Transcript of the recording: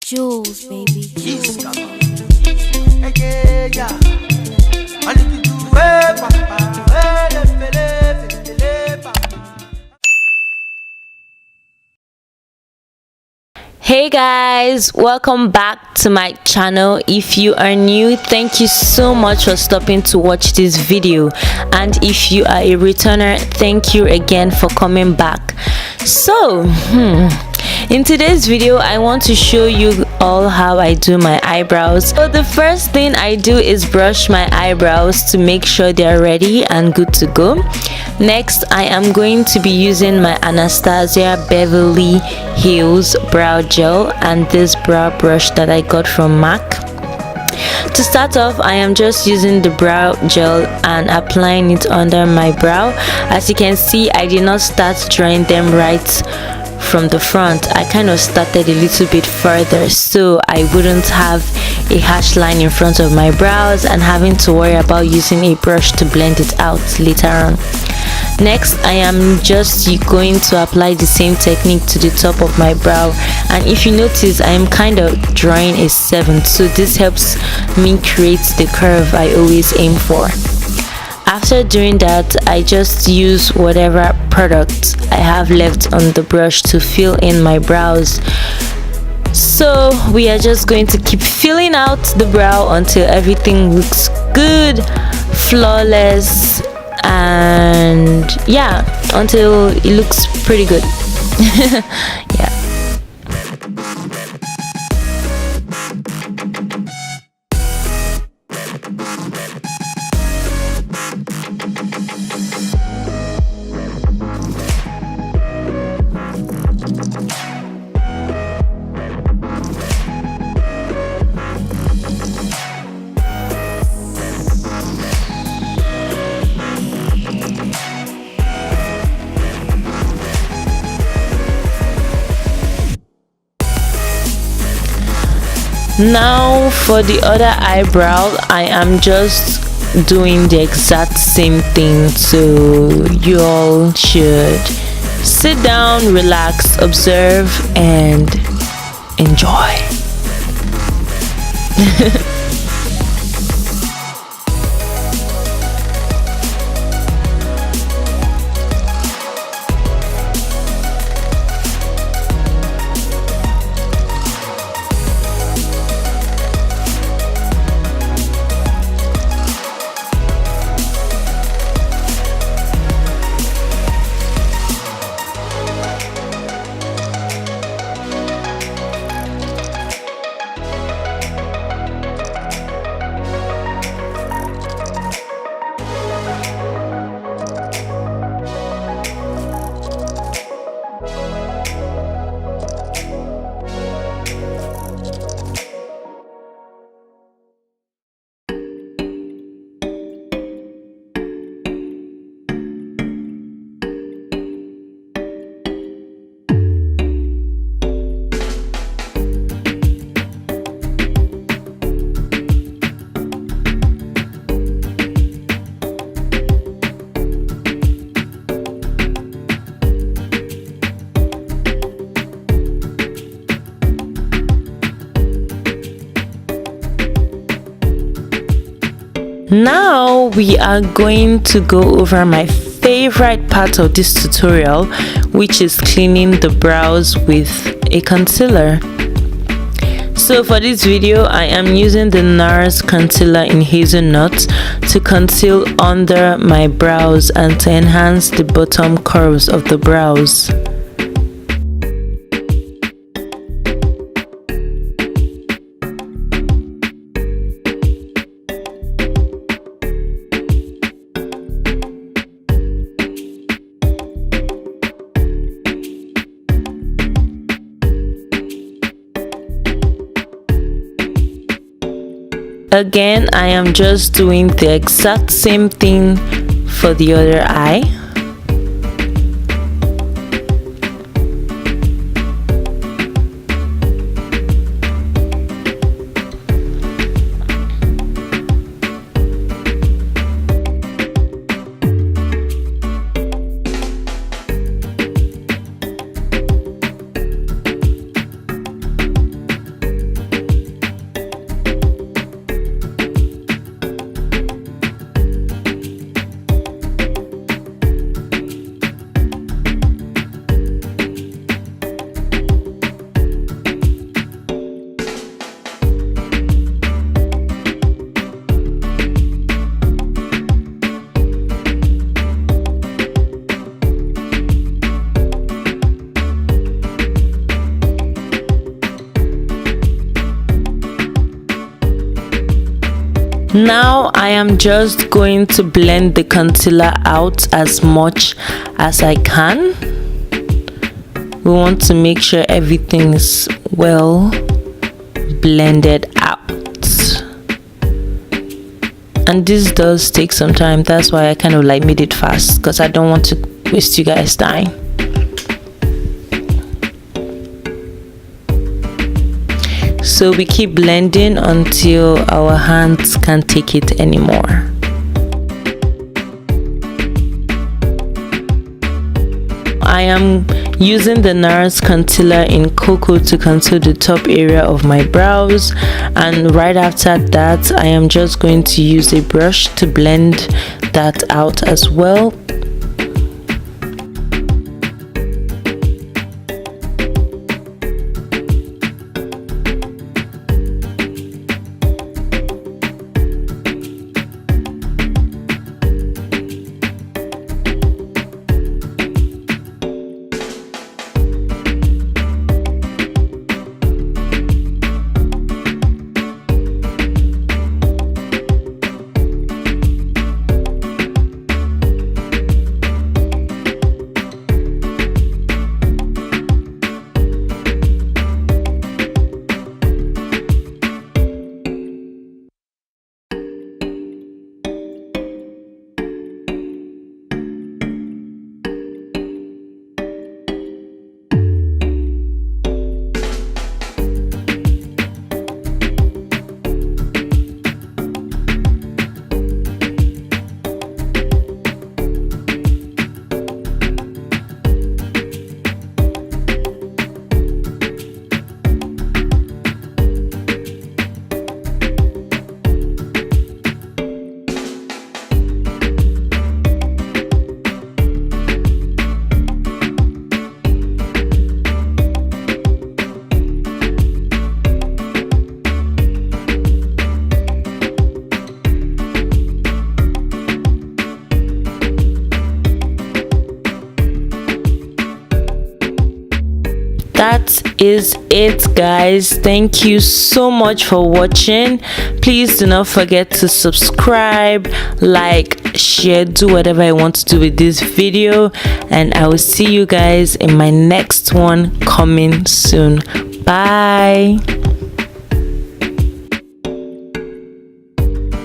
Jules, baby. Yes, come on. Hey, yeah. I need to do it, papa. Hey guys, welcome back to my channel. If you are new, thank you so much for stopping to watch this video, and if you are a returner, thank you again for coming back. So in today's video, I want to show you all how I do my eyebrows. So the first thing I do is brush my eyebrows to make sure they're ready and good to go. Next, I am going to be using my Anastasia Beverly Hills brow gel and this brow brush that I got from MAC. To start off, I am just using the brow gel and applying it under my brow. As you can see, I did not start drawing them right from the front. I kind of started a little bit further so I wouldn't have a harsh line in front of my brows and having to worry about using a brush to blend it out later on. Next, I am just going to apply the same technique to the top of my brow, and if you notice, I am kind of drawing a 7, so this helps me create the curve I always aim for. After doing that, I just use whatever product I have left on the brush to fill in my brows. So we are just going to keep filling out the brow until everything looks good, flawless, and yeah, until it looks pretty good. Yeah. Now for the other eyebrow, I am just doing the exact same thing, so you all should sit down, relax, observe, and enjoy. Now we are going to go over my favorite part of this tutorial, which is cleaning the brows with a concealer. So for this video, I am using the NARS concealer in hazelnut to conceal under my brows and to enhance the bottom curves of the brows. Again, I am just doing the exact same thing for the other eye. Now I am just going to blend the concealer out as much as I can. We want to make sure everything is well blended out. And this does take some time. That's why I kind of like made it fast, because I don't want to waste you guys time. So we keep blending until our hands can't take it anymore. I am using the NARS concealer in Cocoa to conceal the top area of my brows, and right after that I am just going to use a brush to blend that out as well. That is it, guys. Thank you so much for watching. Please do not forget to subscribe, like, share, do whatever I want to do with this video, and I will see you guys in my next one coming soon. Bye.